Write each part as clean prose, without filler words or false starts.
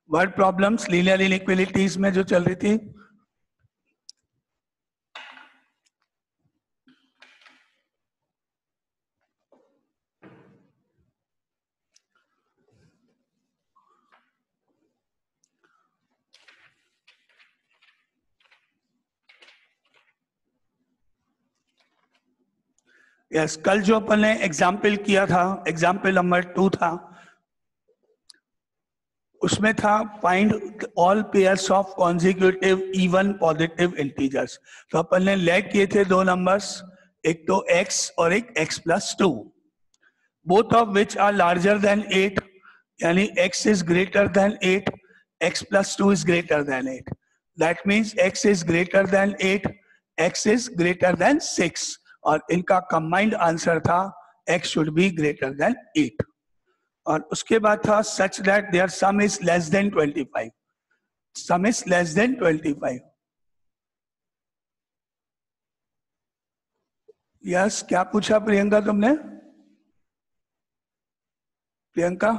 Word problems linear inequalities में जो चल रही थी, यस कल जो अपन ने एग्जाम्पल किया था, एग्जाम्पल नंबर 2 था, उसमें था find all pairs of consecutive even positive integers. तो अपन ने लेग किए थे दो नंबर्स, एक तो x और एक x+2, both of which are larger than 8, यानी x is greater than 8, x+2 is greater than 8, that means x is greater than 8, x is greater than 6, और इनका कंबाइंड आंसर था x should be greater than 8। और उसके बाद था such that their sum is less than 25, sum is less than 25। Yes क्या पूछा प्रियंका तुमने? प्रियंका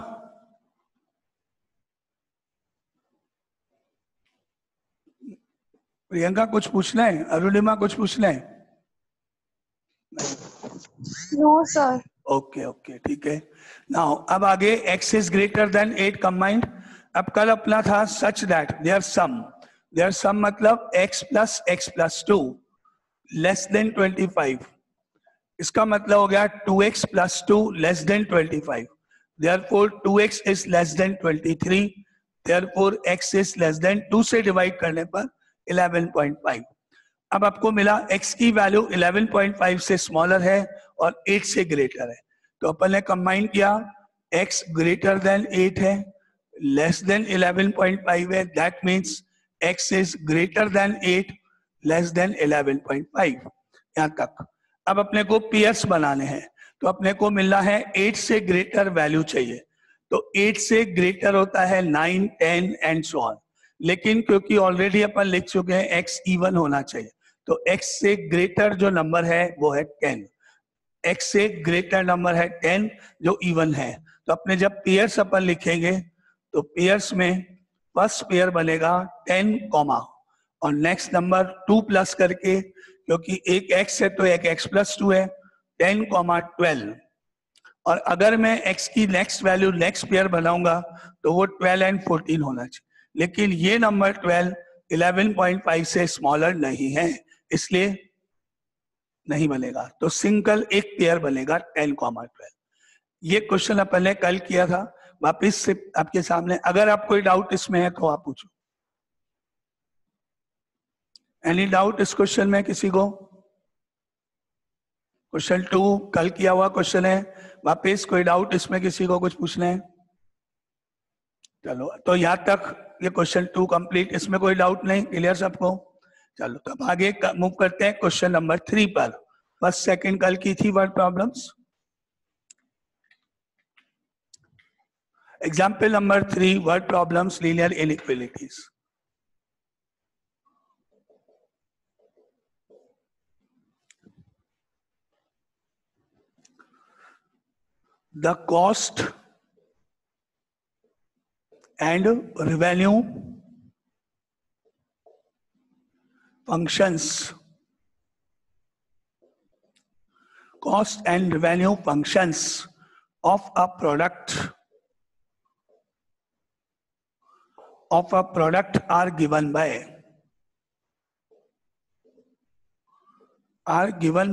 प्रियंका कुछ पूछना है? अरुणिमा कुछ पूछना है? No sir. ओके ओके ठीक है। नाउ अब आगे x is greater than 8 combined. अब कल अपना था सच दैट देयर सम मतलब x plus x+2 less than 25। इसका मतलब हो गया 2x+2 less than 25, therefore 2x is less than 23, therefore x is less than 2 से डिवाइड करने पर 11.5। अब आपको मिला x की वैल्यू 11.5 से स्मॉलर है और 8 से ग्रेटर है, तो अपन ने कंबाइन किया x ग्रेटर देन 8 है, लेस देन 11.5 है, that means x is greater than 8 less than 11.5, यहां तक। अब अपने को पेयर्स बनाने हैं, तो अपने को मिलना है 8 से ग्रेटर वैल्यू चाहिए, तो 8 से ग्रेटर होता है 9, 10 एंड सो ऑन, लेकिन क्योंकि ऑलरेडी अपन लिख चुके हैं x इवन होना चाहिए, तो x से ग्रेटर जो नंबर है वो है 10, x से ग्रेटर नंबर है 10 जो इवन है। तो अपने जब पेयर्स अपन लिखेंगे तो पेयर्स में फर्स्ट पेयर बनेगा 10 कॉमा और नेक्स्ट नंबर 2 प्लस करके, क्योंकि एक x है तो एक x+2 है, 10 कॉमा 12। और अगर मैं x की नेक्स्ट वैल्यू नेक्स्ट पेयर बनाऊंगा तो वो 12 एंड 14 होना चाहिए, लेकिन ये नंबर 12 11.5 से स्मॉलर नहीं है, इसलिए नहीं बनेगा, तो सिंगल एक पेयर बनेगा 10 कॉमा 12। ये क्वेश्चन अपन ने कल किया था, वापिस से आपके सामने। अगर आप कोई डाउट इसमें है तो आप पूछो। एनी डाउट इस क्वेश्चन में किसी को? क्वेश्चन 2 कल किया हुआ क्वेश्चन है, वापिस कोई डाउट इसमें किसी को कुछ पूछना है? चलो तो यहां तक ये क्वेश्चन 2 कंप्लीट, इसमें कोई डाउट नहीं, क्लियर सबको? चलो तब आगे मूव करते हैं क्वेश्चन नंबर 3 पर। फर्स्ट सेकंड कल की थी word problems. Example number 3 word problems linear inequalities. The cost and revenue functions, cost and revenue functions of a product are given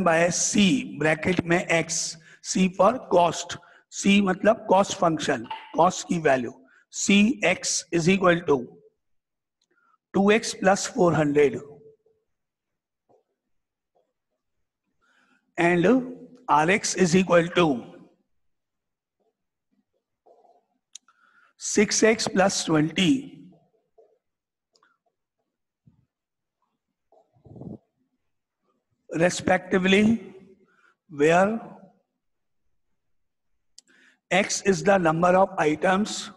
by C bracket में x, C for cost, C मतलब cost function, cost की value C x is equal to 2x plus 400 and Rx is equal to 6x plus 20 respectively, where x is the number of items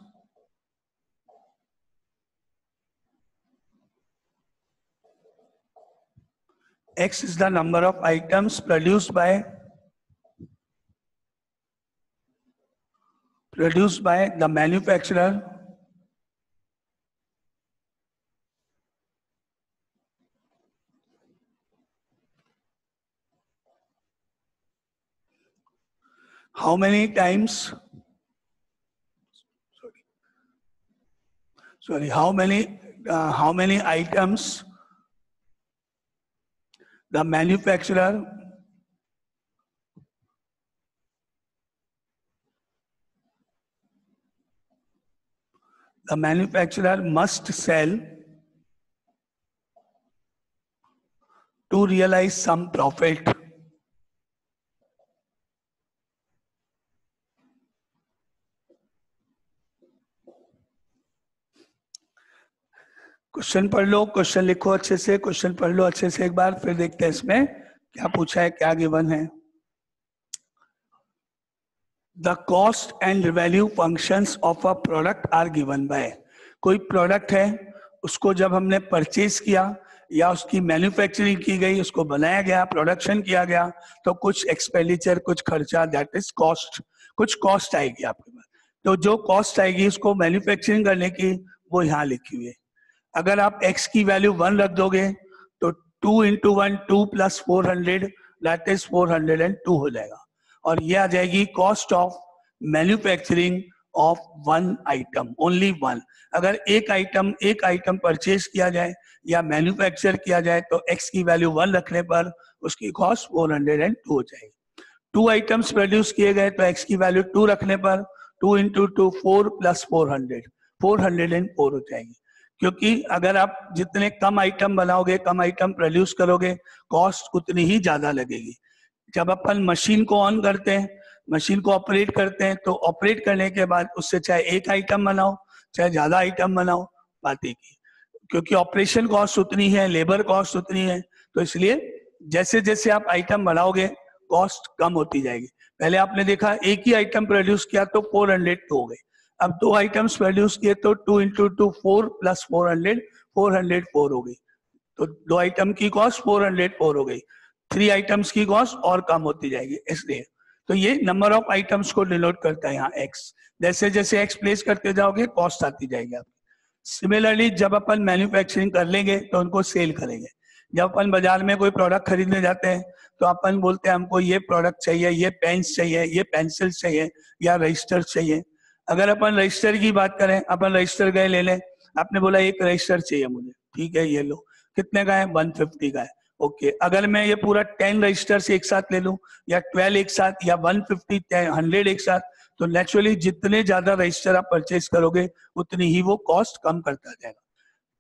produced by the manufacturer how many times, sorry, how many items the manufacturer must sell to realize some profit. Question पढ़ लो, question लिखो अच्छे से, question पढ़ लो अच्छे से एक बार, फिर देखते हैं इसमें क्या पूछा है, क्या गिवन है. The cost and revenue functions of a product are given by. कोई प्रोडक्ट है, उसको जब हमने परचेज किया या उसकी मैन्युफैक्चरिंग की गई, उसको बनाया गया, प्रोडक्शन किया गया, तो कुछ एक्सपेंडिचर, कुछ खर्चा, दैट इज कॉस्ट. कुछ कॉस्ट आएगी आपके पास, तो जो कॉस्ट आएगी उसको मैन्युफैक्चरिंग करने की, वो यहाँ लिखी हुई है. अगर आप x की वैल्यू 1 रख दोगे तो 2 into 1 2 plus 400 दैट इज 402 हो जाएगा. और ये आ जाएगी cost of manufacturing of one item, only one. अगर एक आइटम परचेज किया जाए या मैन्युफैक्चर किया जाए तो x की वैल्यू 1 रखने पर उसकी कॉस्ट 402 हो जाएगी. 2 आइटम्स प्रोड्यूस किए गए तो x की वैल्यू 2 रखने पर 2 into 2 4 plus 400 404 हो जाएगी. क्योंकि अगर आप जितने कम आइटम बनाओगे, कम आइटम प्रोड्यूस करोगे, कॉस्ट उतनी ही ज्यादा लगेगी. जब अपन मशीन को ऑन करते हैं, मशीन को ऑपरेट करते हैं, तो ऑपरेट करने के बाद उससे चाहे एक आइटम बनाओ चाहे ज्यादा आइटम बनाओ, बात एक ही. क्योंकि ऑपरेशन कॉस्ट उतनी है, लेबर कॉस्ट उतनी है, तो इसलिए जैसे जैसे आप आइटम बढ़ाओगे कॉस्ट कम होती जाएगी. पहले आपने देखा एक ही आइटम प्रोड्यूस किया तो 402 हो गई. अब 2 आइटम्स प्रोड्यूस किए तो 2 into 2 4 plus 400 404 हो गई. तो 2 आइटम की कॉस्ट 404 हो गई. 3 आइटम्स की कॉस्ट और कम होती जाएगी. इसलिए तो ये नंबर ऑफ आइटम्स को डिनोट करता है यहाँ x. जैसे जैसे x प्लेस करते जाओगे कॉस्ट आती जाएगी आपकी. सिमिलरली जब अपन मैन्युफैक्चरिंग कर लेंगे तो उनको सेल करेंगे. जब अपन बाजार में कोई प्रोडक्ट खरीदने जाते हैं तो अपन बोलते हैं हमको ये प्रोडक्ट चाहिए, ये पेन्स चाहिए, ये पेंसिल चाहिए या रजिस्टर चाहिए. अगर अपन रजिस्टर की बात करें, अपन रजिस्टर गए ले लें, आपने बोला एक रजिस्टर चाहिए मुझे, ठीक है ये लो. कितने का है? 150 का है. ओके, अगर मैं ये पूरा 10 रजिस्टर्स एक साथ ले लूं या 12 एक साथ या 150 100 एक साथ, तो नेचुरली जितने ज्यादा रजिस्टर आप परचेज करोगे उतनी ही वो कॉस्ट कम करता जाएगा.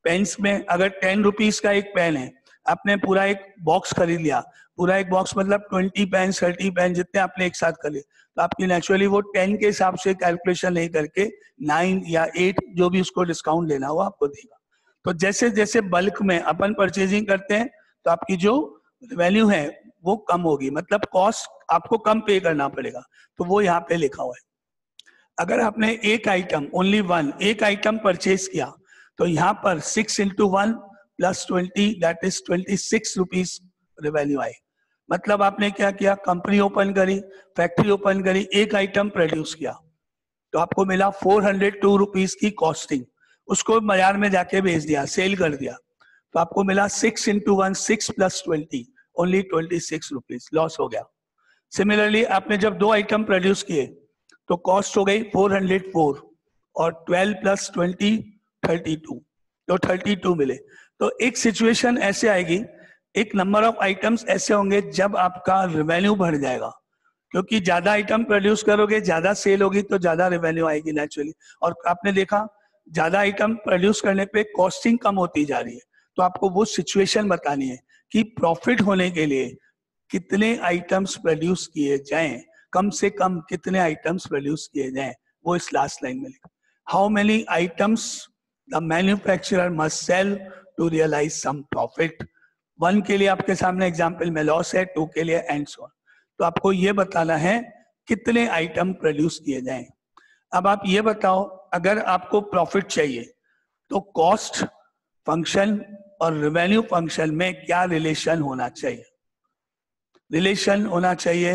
पेन्स में अगर 10 रुपीज का एक पेन है, आपने पूरा एक बॉक्स खरीद लिया, पूरा एक बॉक्स मतलब 20 पेन 30 पेन जितने आपने एक साथ खरीदे, तो आपकी नेचुरली वो 10 के हिसाब से कैलकुलेशन नहीं करके 9 या 8 जो भी उसको डिस्काउंट देना हो आपको देगा. तो जैसे जैसे बल्क में अपन परचेजिंग करते हैं तो आपकी जो वैल्यू है वो कम होगी, मतलब कॉस्ट आपको कम पे करना पड़ेगा. तो वो यहाँ पे लिखा हुआ है. अगर आपने एक आइटम ओनली वन एक आइटम परचेज किया तो यहाँ पर 6 into 1 plus 20 that is 26 rupees revenue आए. मतलब आपने क्या किया, कंपनी ओपन करी, फैक्ट्री ओपन करी, एक आइटम प्रोड्यूस किया तो आपको मिला 402 रुपीज की कॉस्टिंग. उसको बाजार में जाके बेच दिया, सेल कर दिया, तो आपको मिला 6 into 1 6 plus 20 only 26 rupees loss हो गया. सिमिलरली आपने जब 2 आइटम प्रोड्यूस किए तो कॉस्ट हो गई 404 और 12 plus 20 32, तो 32 मिले. तो एक सिचुएशन ऐसे आएगी, एक नंबर ऑफ आइटम्स ऐसे होंगे जब आपका रेवेन्यू बढ़ जाएगा, क्योंकि ज्यादा आइटम प्रोड्यूस करोगे, ज्यादा सेल होगी तो ज्यादा रेवेन्यू आएगी नेचुरली. और आपने देखा ज्यादा आइटम प्रोड्यूस करने पे कॉस्टिंग कम होती जा रही है. तो आपको वो सिचुएशन बतानी है कि प्रॉफिट होने के लिए कितने आइटम्स प्रोड्यूस किए जाएं, कम से कम कितने आइटम्स प्रोड्यूस किए जाएं, वो इस लास्ट लाइन में लिखा. How many items the manufacturer must sell to realize some profit. 1 के लिए आपके सामने एग्जांपल में लॉस है, 2 के लिए एंड सो ऑन. तो आपको ये बताना है कितने आइटम प्रोड्यूस किए जाएं. अब आप ये बताओ, अगर आपको प्रॉफिट चाहिए तो कॉस्ट फंक्शन और रेवेन्यू फंक्शन में क्या रिलेशन होना चाहिए? रिलेशन होना चाहिए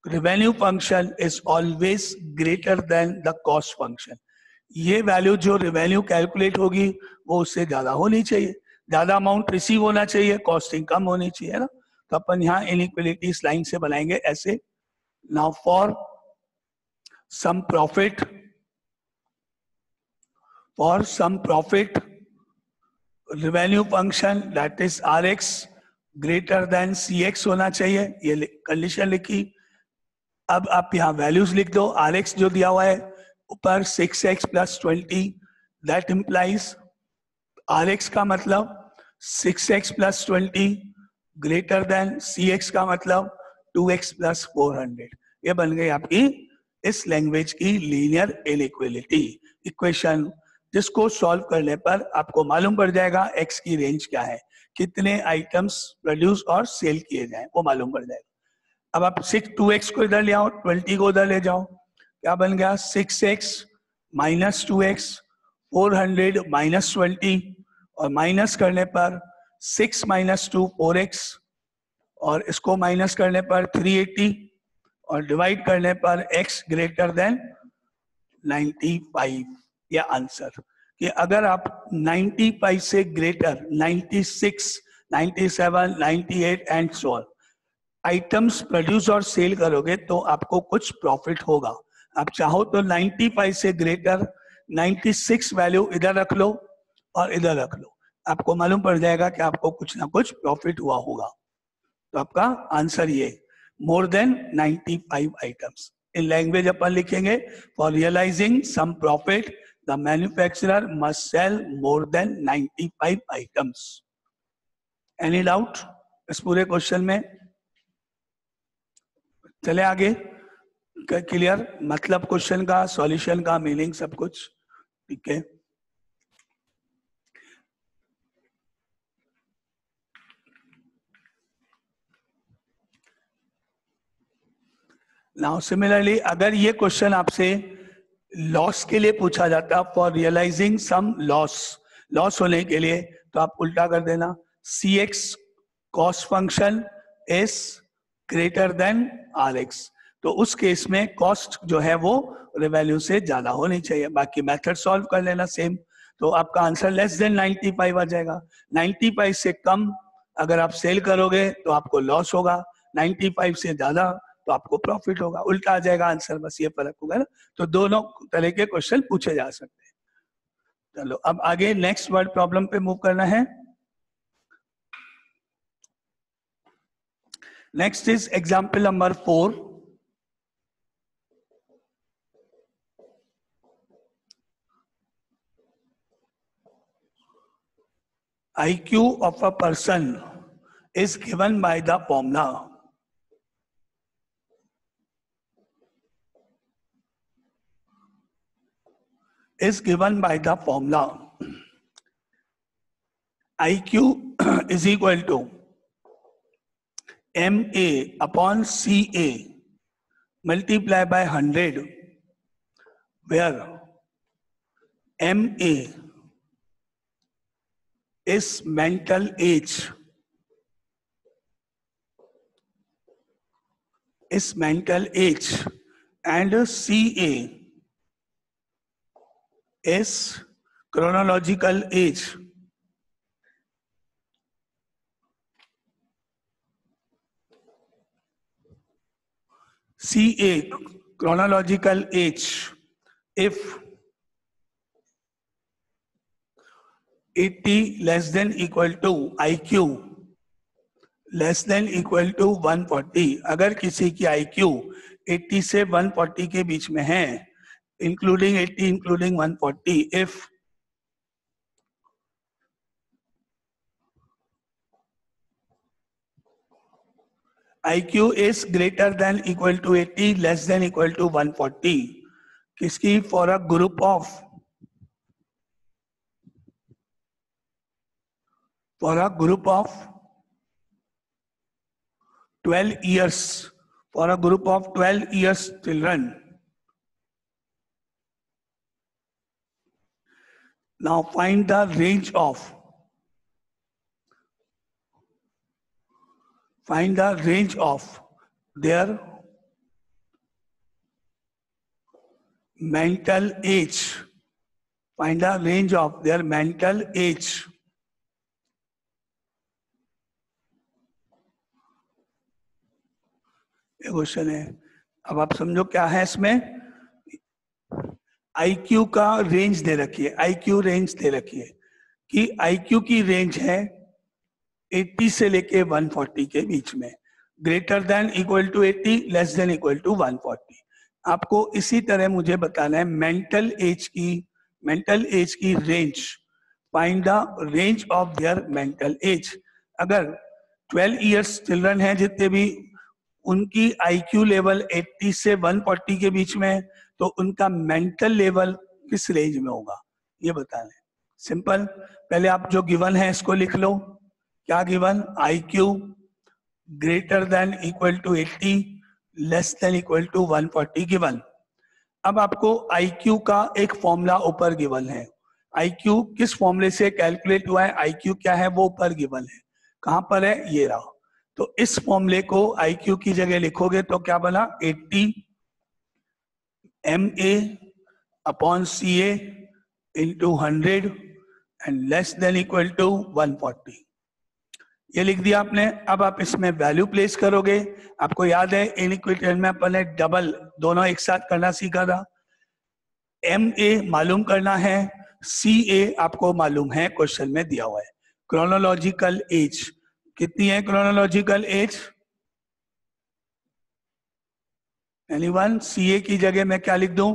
revenue function is always greater than the cost function. ये वैल्यू जो रेवेन्यू कैलकुलेट होगी वो उससे ज्यादा होनी चाहिए, ज्यादा अमाउंट रिसीव होना चाहिए, कॉस्टिंग कम होनी चाहिए ना. तो अपन यहाँ इनइक्वालिटी इस लाइन से बनाएंगे ऐसे. Now for some profit, revenue function that is Rx greater than Cx होना चाहिए, ये कंडीशन लिखी. अब आप यहाँ वैल्यूज लिख दो. Rx जो दिया हुआ है ऊपर 6x + 20, दैट इम्प्लाइज Rx का मतलब 6x + 20 ग्रेटर देन Cx का मतलब 2x + 400. ये बन गई आपकी इस लैंग्वेज की लीनियर इनइक्वालिटी इक्वेशन, जिसको सॉल्व करने पर आपको मालूम पड़ जाएगा x की रेंज क्या है, कितने आइटम्स प्रोड्यूस और सेल किए जाएं वो मालूम पड़ जाएगा. अब आप 2x को इधर ले आओ, 20 को उधर ले जाओ, क्या बन गया 6x - 2x 400 - 20, और माइनस करने पर 6 - 2 4x, और इसको माइनस करने पर 380, और डिवाइड करने पर x ग्रेटर देन 95. या आंसर कि अगर आप 95 से greater 96, 97, 98 and so on items produce और सेल करोगे तो आपको कुछ प्रॉफिट होगा. आप चाहो तो 95 से ग्रेटर 96 वैल्यू इधर रख लो और इधर रख लो, आपको मालूम पड़ जाएगा कि आपको कुछ ना कुछ प्रॉफिट हुआ होगा. तो आपका आंसर ये more than 95 items. In language अपन लिखेंगे for realizing some profit the manufacturer must sell more than 95 items. Any doubt इस पूरे क्वेश्चन में? चले आगे. क्लियर मतलब क्वेश्चन का, सॉल्यूशन का, मीनिंग सब कुछ ठीक है. नाउ सिमिलरली अगर ये क्वेश्चन आपसे लॉस के लिए पूछा जाता, फॉर रियलाइजिंग सम लॉस होने के लिए, तो आप उल्टा कर देना Cx cost function is greater then Rx. तो उस केस में कॉस्ट जो है वो रेवेन्यू से ज्यादा होनी चाहिए. बाकी मेथड सॉल्व कर लेना सेम, तो आपका आंसर लेस देन 95 आ जाएगा. 95 से कम अगर आप सेल करोगे तो आपको लॉस होगा, 95 से ज्यादा तो आपको प्रॉफिट होगा. उल्टा आ जाएगा आंसर, बस ये फर्क होगा ना. तो दोनों तरह के क्वेश्चन पूछे जा सकते हैं. चलो अब आगे नेक्स्ट वर्ड प्रॉब्लम पे मूव करना है. Next is example number 4. IQ of a person is given by the formula IQ is equal to MA upon CA multiply by 100, where MA is mental age, and CA is chronological age. CA chronological age if 80 less than equal to IQ less than equal to 140. अगर किसी की IQ 80 से 140 के बीच में है, including 80 including 140, if IQ is greater than equal to 80 less than equal to 140, किसकी for a group of 12 years, for a group of 12 years children. Now find the range of their mental age. Find the range of their mental age. Question है अब आप समझो क्या है इसमें, IQ का range दे रखी है, IQ रेंज दे रखी है कि IQ की रेंज है 80 से लेके 140 के बीच में, greater than equal to 80, less than equal to 140। आपको इसी तरह मुझे बताना है मेंटल एज की range, find the range of their mental age. अगर 12 इयर्स चिल्ड्रन है जितने भी, उनकी IQ लेवल 80 से 140 के बीच में है, तो उनका मेंटल लेवल किस रेंज में होगा, ये बताना है। सिंपल, पहले आप जो गिवन है इसको लिख लो। क्या given? IQ greater than equal to 80, less than equal to 140 given. अब आपको IQ का एक फॉर्मूला ऊपर गिवन है। IQ किस फॉर्मूले से कैलकुलेट हुआ है, IQ क्या है वो ऊपर गिवन है। कहां पर है? ये रहा। तो इस फॉर्मूले को IQ की जगह लिखोगे तो क्या बना? 80 MA upon CA into 100 and less than equal to 140। ये लिख दिया आपने। अब आप इसमें वैल्यू प्लेस करोगे। आपको याद है इनइक्विटी में अपन ने डबल दोनों एक साथ करना सीखा था। MA मालूम करना है, CA आपको मालूम है, क्वेश्चन में दिया हुआ है। क्रोनोलॉजिकल एज कितनी है? Chronological age anyone? CA की जगह मैं क्या लिख दूं?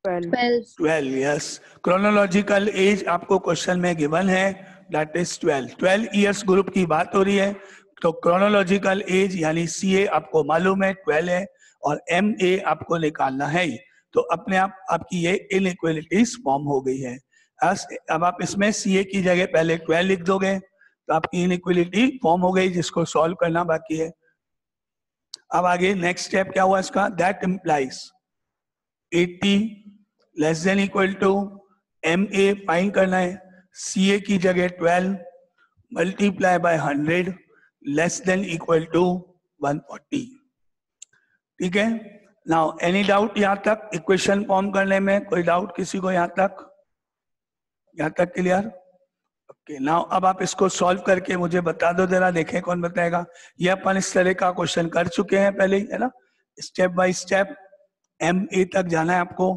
12। यस, क्रोनोलॉजिकल एज आपको क्वेश्चन में गिवन है, दैट इज 12 इयर्स ग्रुप की बात हो रही है। तो क्रोनोलॉजिकल एज यानी CA आपको मालूम है 12 है, और MA आपको निकालना है। तो अपने आप आपकी ये इनइक्वालिटीज फॉर्म हो गई है। अब आप इसमें CA की जगह पहले 12 लिख दोगे तो आपकी इनइक्वालिटी फॉर्म हो गई, जिसको सॉल्व करना बाकी है। अब आगे नेक्स्ट स्टेप क्या हुआ इसका? That implies 80 less than equal to MA find करना है, CA की जगह 12 multiply by 100 less than equal to 140। ठीक है, नाउ एनी डाउट यहां तक इक्वेशन फॉर्म करने में? कोई डाउट किसी को यहां तक? यहां तक क्लियर? ओके, नाउ अब आप इसको सॉल्व करके मुझे बता दो जरा, देखें कौन बताएगा। ये अपन इस तरह का क्वेश्चन कर चुके हैं पहले ही, है ना? स्टेप बाय स्टेप MA तक जाना है आपको।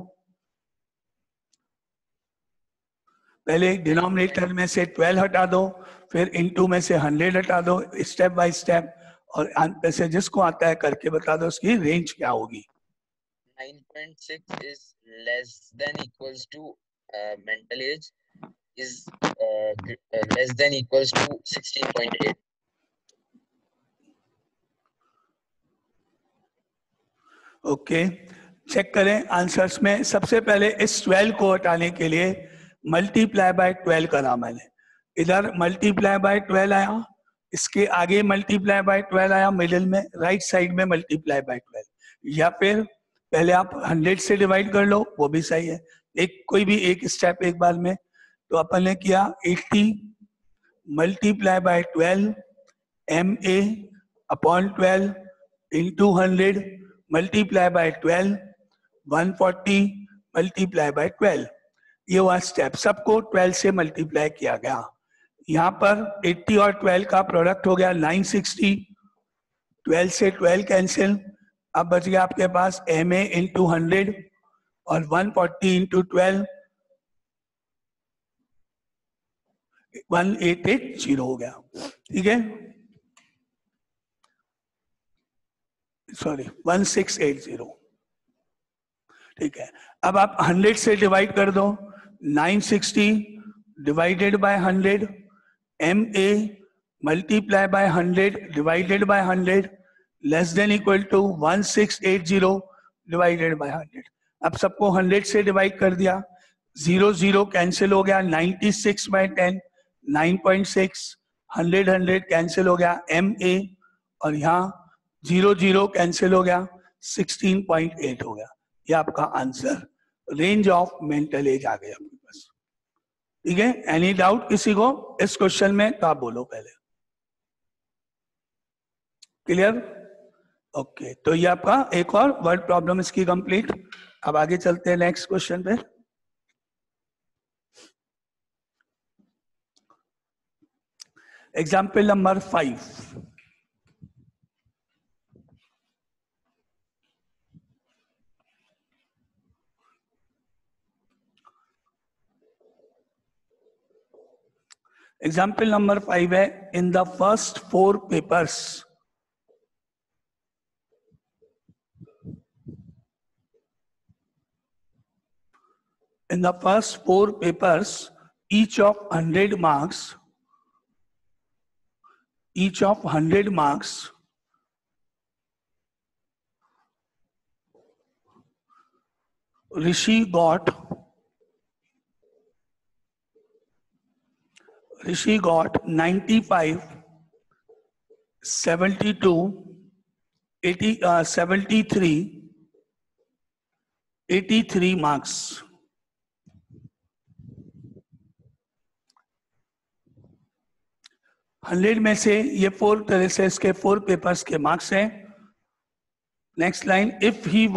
पहले डिनोमिनेटर में से 12 हटा दो, फिर इनटू में से 100 हटा दो, स्टेप बाय स्टेप, और अंत से जिसको आता है करके बता दो उसकी रेंज क्या होगी। 9.6 is less than equals to mental age is less than equals to 16.8. Okay, check करें आंसर्स में। सबसे पहले इस 12 को हटाने के लिए मल्टीप्लाई बाय 12 करा मैंने। इधर मल्टीप्लाई बाय 12 आया, इसके आगे मल्टीप्लाई बाय 12 आया, मिडिल में राइट साइड में मल्टीप्लाई बाय 12, या फिर पहले आप 100 से डिवाइड कर लो, वो भी सही है। एक कोई भी एक स्टेप एक बार में। तो अपन ने किया 80 multiply by 12 MA upon 12 into 100 multiply by 12 140 multiply by 12। ये हुआ स्टेप, सबको 12 से मल्टीप्लाई किया गया। यहाँ पर 80 और 12 का प्रोडक्ट हो गया 960, 12 से 12 कैंसिल, अब बच गया आपके पास MA इंटू 100 और 140 इंटू 12 1880 हो गया। ठीक है, सॉरी 1680। ठीक है, अब आप 100 से डिवाइड कर दो, 960 divided by 100 MA multiply by 100 divided by 100 less than equal to 1680 divided by 100। अब सबको 100 से डिवाइड कर दिया, 0 0 कैंसिल हो गया, 96 बाय 10 9.6, 100 100 कैंसिल हो गया MA, और यहाँ 0 0 कैंसिल हो गया, 16.8 हो गया। ये आपका answer, range of mental age आ गया आपके पास। ठीक है, एनी डाउट किसी को इस क्वेश्चन में? तो आप बोलो पहले। क्लियर? ओके, तो ये आपका एक और वर्ड प्रॉब्लम इसकी कंप्लीट। अब आगे चलते हैं नेक्स्ट क्वेश्चन पे। Example number 5। एग्जाम्पल नंबर 5 है, in the first 4 papers each of 100 marks, Rishi got 95, 72, 73, 83 marks. Hundred में से ये 4 तरह से इसके 4 पेपर्स के मार्क्स हैं. Next line, if he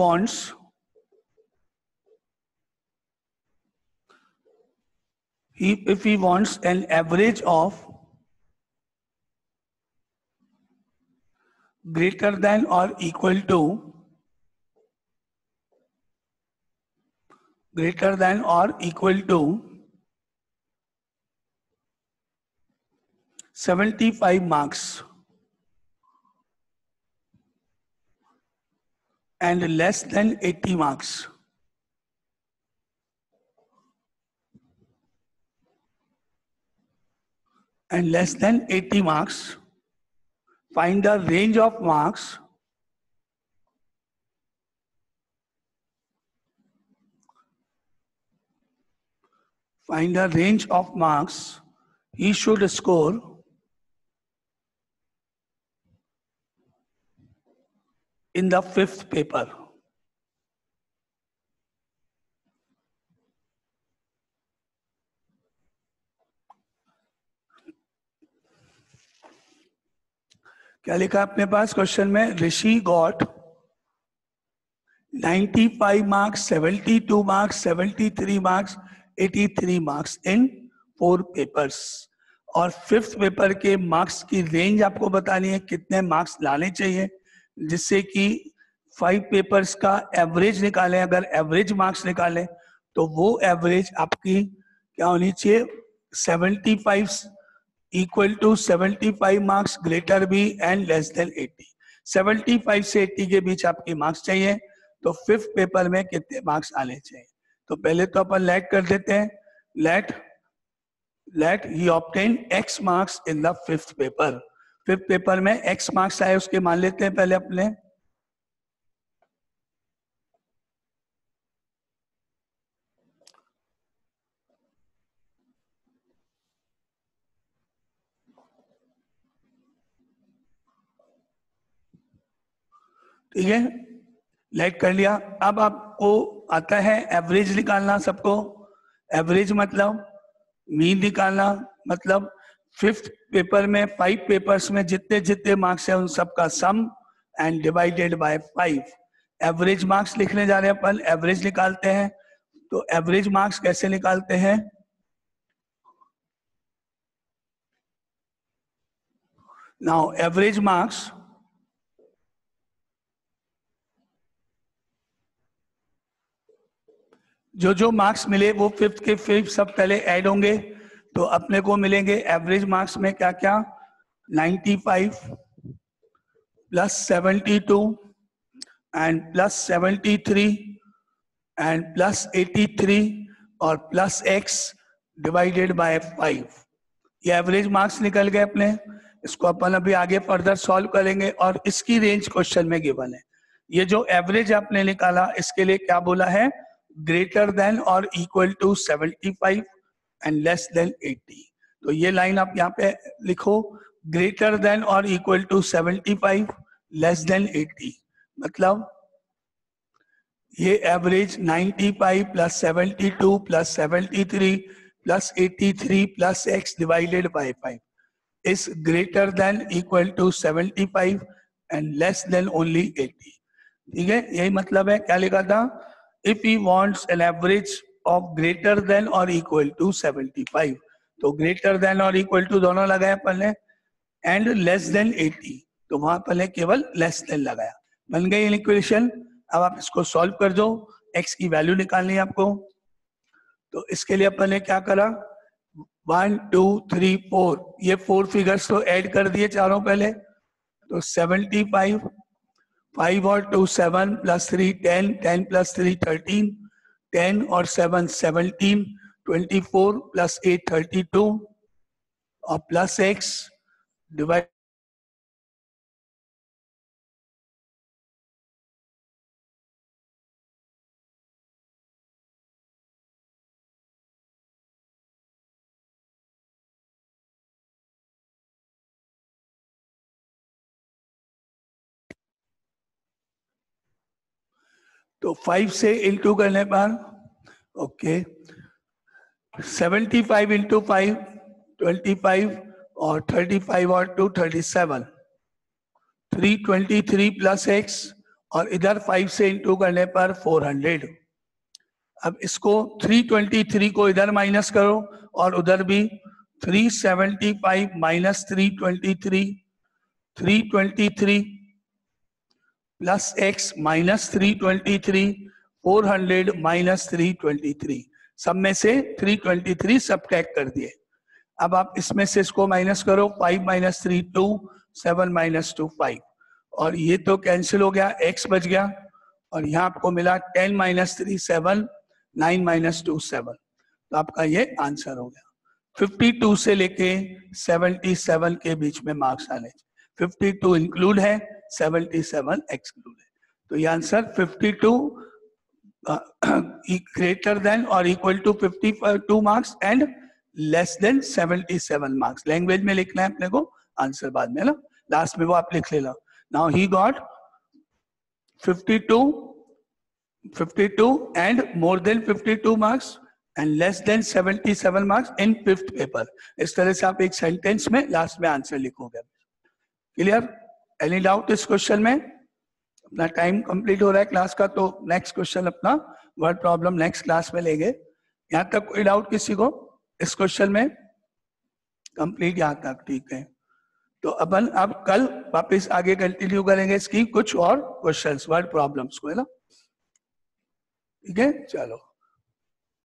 wants an average of greater than or equal to 75 marks and less than 80 marks. And less than 80 marks, find the range of marks he should score in the 5th paper. क्या लिखा अपने पास question में? Rishi got 95 marks, 72 marks, 73 marks, 83 marks in 4 papers. और 5th paper के marks की range आपको बतानी है, कितने मार्क्स लाने चाहिए, जिससे कि 5 पेपर्स का एवरेज निकालें. अगर एवरेज मार्क्स निकालें तो वो एवरेज आपकी क्या होनी चाहिए? 75 equal to 75 marks greater be and less than 80. 75 से 80 के बीच आपकी मार्क्स चाहिए. तो 5th पेपर में कितने मार्क्स आने चाहिए? तो पहले तो अपन लेट कर देते हैं. Let he obtain x marks in the 5th paper. 5th paper में x मार्क्स आए, उसके मान लेते हैं पहले अपने. ठीक है, लेट कर लिया. अब आपको आता है एवरेज निकालना. सबको एवरेज मतलब मीन निकालना. मतलब 5th पेपर में 5 पेपर्स में जितने जितने मार्क्स है उन सबका sum and divided by 5. Average marks लिखने जा रहे हैं अपन. एवरेज निकालते हैं. तो एवरेज मार्क्स कैसे निकालते हैं? नाउ एवरेज मार्क्स, जो मार्क्स मिले वो 5th के 5 सब पहले ऐड होंगे. तो अपने को मिलेंगे एवरेज मार्क्स में क्या क्या? 95 plus 72 and plus 73 and plus 83 और प्लस x डिवाइडेड बाय 5. ये एवरेज मार्क्स निकल गए अपने. इसको अपन अभी आगे फर्दर सॉल्व करेंगे और इसकी रेंज क्वेश्चन में गिवन है. ये जो एवरेज आपने निकाला इसके लिए क्या बोला है? ग्रेटर देन और equal to 75 and less than 80. तो ये लाइन आप यहाँ पे लिखो, ग्रेटर देन और इक्वल टू 75, लेस देन 80. मतलब ये average 95 plus 72 plus 73 plus 83 plus x divided by 5 is greater than equal to 75 and less than only 80. ठीक है, यही मतलब है. क्या लिखा था? If he wants an average of greater than or equal to 75, तो greater than और equal to दोनों लगाया अपन ने, and less than 80, तो वहां अपन ने केवल less than लगाया. बन गई इक्वेशन. अब आप इसको सॉल्व कर दो. x की वैल्यू निकालनी है आपको. तो इसके लिए अपन ने क्या करा? 1 2 3 4, ये 4 फिगर्स तो ऐड कर दिए चारों पहले, तो 75, 5 और 2 7 प्लस 3 10, 10 प्लस 3 13, 10 और 7 17, 24 प्लस 8 32 और प्लस x डिवाइड तो 5 से इंटू करने पर ओके 75 इंटू 5 25 और 35 और 2 37, 323 प्लस x और इधर 5 से इंटू करने पर 400। अब इसको 323 को इधर माइनस करो और उधर भी 375 minus 323, 323 plus x minus 323, 400 minus 323, सब में से 323 सब्ट्रैक्ट कर दिए। अब आप इसमें से इसको माइनस करो, 5 माइनस 3 2, 7 माइनस 2 5, और ये तो कैंसिल हो गया, x बच गया, और यहाँ आपको मिला 10 माइनस 3 7, 9 माइनस 2 7, तो आपका ये आंसर हो गया। 52 से लेके 77 के बीच में मार्क्स आने, 52 इंक्लूड है, 77 एक्सक्लूड है, तो ये आंसर 52 ग्रेटर देन और equal to 52 marks and less than 77 marks. Language में लिखना है अपने को, आंसर बाद में ना, लास्ट में वो आप लिख लेना। Now he got 52 and more than 52 marks and less than 77 marks in 5th paper. इस तरह से आप एक सेंटेंस में लास्ट में आंसर लिखोगे। क्लियर? एनी डाउट इस क्वेश्चन में? अपना टाइम कंप्लीट हो रहा है क्लास का, तो नेक्स्ट क्वेश्चन अपना वर्ड प्रॉब्लम नेक्स्ट क्लास में लेंगे। यहाँ तक कोई डाउट किसी को इस क्वेश्चन में? कंप्लीट यहाँ तक, ठीक है। तो अपन अब कल वापस आगे कंटिन्यू करेंगे इसकी कुछ और क्वेश्चंस वर्ड प्रॉब्लम्स को, है ना? ठीक है, चलो।